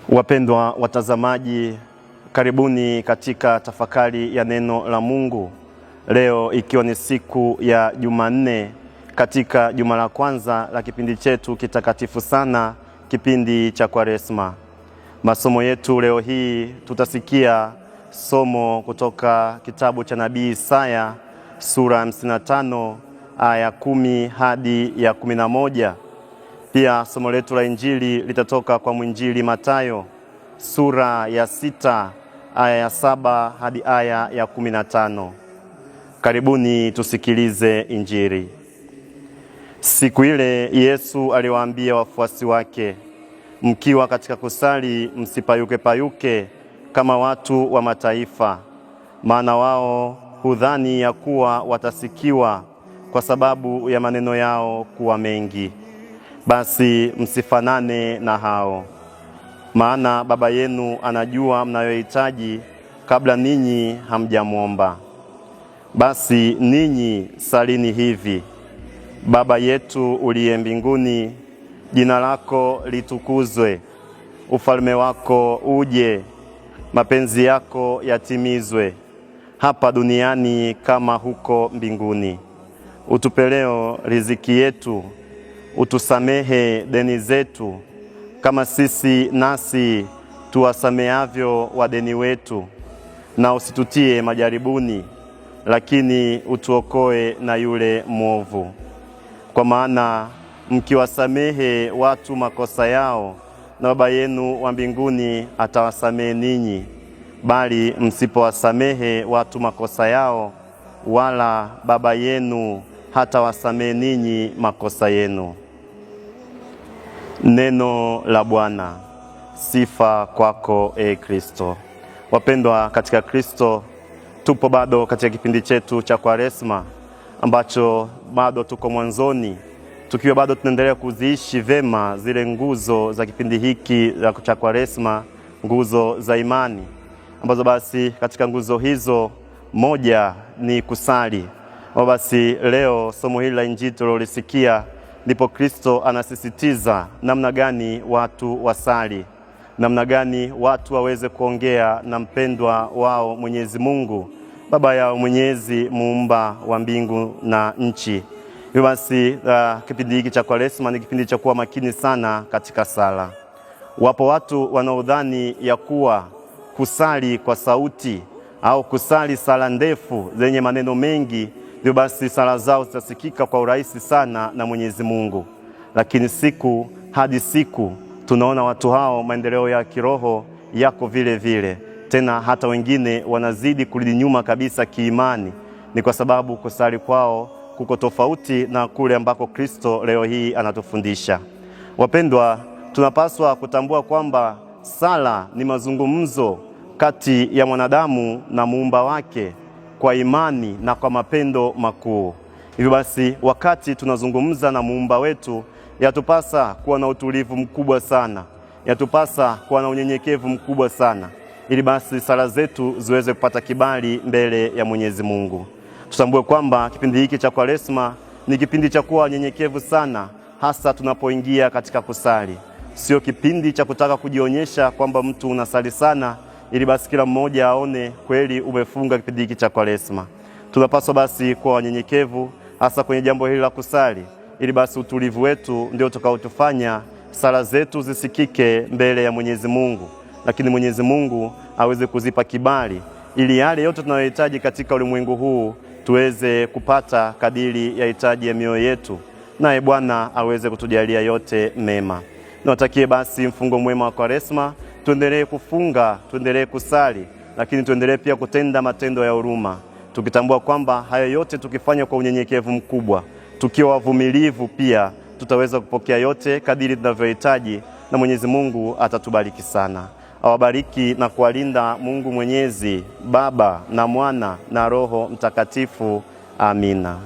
Wapendwa watazamaji, karibuni katika tafakari ya neno la Mungu. Leo ikiwa ni siku ya Jumanne katika juma la kwanza la kipindi chetu kitakatifu sana, kipindi cha Kwaresma. Masomo yetu leo hii tutasikia somo kutoka kitabu cha nabii Isaya sura 55 aya 10 hadi ya 11. Pia somo letu la Injili litatoka kwa mwinjili Mathayo sura ya 6 aya ya 7 hadi aya ya 15. Karibuni tusikilize Injili. Siku ile Yesu aliwaambia wafuasi wake, mkiwa katika kusali msipayuke kama watu wa mataifa, maana wao hudhani ya kuwa watasikiwa kwa sababu ya maneno yao kuwa mengi. Basi msifanane na hao, maana Baba yenu anajua mnayohitaji kabla ninyi hamjamwomba. Basi ninyi salini hivi: Baba yetu uliye mbinguni, jina lako litukuzwe, ufalme wako uje, mapenzi yako yatimizwe hapa duniani kama huko mbinguni. Utupe leo riziki yetu, utusamehe deni zetu kama sisi nasi tuwasamehavyo wadeni wetu, na usitutie majaribuni, lakini utuokoe na yule mwovu. Kwa maana mkiwasamehe watu makosa yao, na Baba yenu wa mbinguni atawasamehe ninyi, bali msipowasamehe watu makosa yao, wala Baba yenu hatawasamehe ninyi makosa yenu. Neno la Bwana. Sifa kwako Kristo. Wapendwa katika Kristo, tupo bado katika kipindi chetu cha Kwaresma ambacho bado tuko mwanzoni, tukiwa bado tunaendelea kuziishi vema zile nguzo za kipindi hiki cha Kwaresma, nguzo za imani, ambazo basi katika nguzo hizo moja ni kusali. Basi leo somo hili la Injili tulilosikia, ndipo Kristo anasisitiza namna gani watu wasali, namna gani watu waweze kuongea na mpendwa wao Mwenyezi Mungu, Baba yao Mwenyezi, muumba wa mbingu na nchi. Hivyo basi kipindi hiki cha Kwaresma ni kipindi cha kuwa makini sana katika sala. Wapo watu wanaodhani ya kuwa kusali kwa sauti au kusali sala ndefu zenye maneno mengi, hivyo basi sala zao zitasikika kwa urahisi sana na Mwenyezi Mungu. Lakini siku hadi siku tunaona watu hao maendeleo ya kiroho yako vile vile, tena hata wengine wanazidi kurudi nyuma kabisa kiimani. Ni kwa sababu kusali kwao kuko tofauti na kule ambako Kristo leo hii anatufundisha. Wapendwa, tunapaswa kutambua kwamba sala ni mazungumzo kati ya mwanadamu na muumba wake kwa imani na kwa mapendo makuu. Hivyo basi wakati tunazungumza na muumba wetu, yatupasa kuwa na utulivu mkubwa sana, yatupasa kuwa na unyenyekevu mkubwa sana, ili basi sala zetu ziweze kupata kibali mbele ya Mwenyezi Mungu. Tutambue kwamba kipindi hiki cha Kwaresma ni kipindi cha kuwa nyenyekevu sana, hasa tunapoingia katika kusali. Sio kipindi cha kutaka kujionyesha kwamba mtu unasali sana, ili basi kila mmoja aone kweli umefunga kipindi hiki cha Kwaresma. Tunapaswa basi kuwa wanyenyekevu hasa kwenye jambo hili la kusali, ili basi utulivu wetu ndio utakaotufanya sala zetu zisikike mbele ya Mwenyezi Mungu, lakini Mwenyezi Mungu aweze kuzipa kibali, ili yale yote tunayohitaji katika ulimwengu huu tuweze kupata kadiri ya hitaji ya mioyo yetu, naye Bwana aweze kutujalia yote mema. Nawatakie basi mfungo mwema wa Kwaresma. Tuendelee kufunga, tuendelee kusali, lakini tuendelee pia kutenda matendo ya huruma, tukitambua kwamba hayo yote tukifanya kwa unyenyekevu mkubwa, tukiwa wavumilivu, pia tutaweza kupokea yote kadiri tunavyohitaji, na Mwenyezi Mungu atatubariki sana. Awabariki na kuwalinda Mungu Mwenyezi, Baba na Mwana na Roho Mtakatifu. Amina.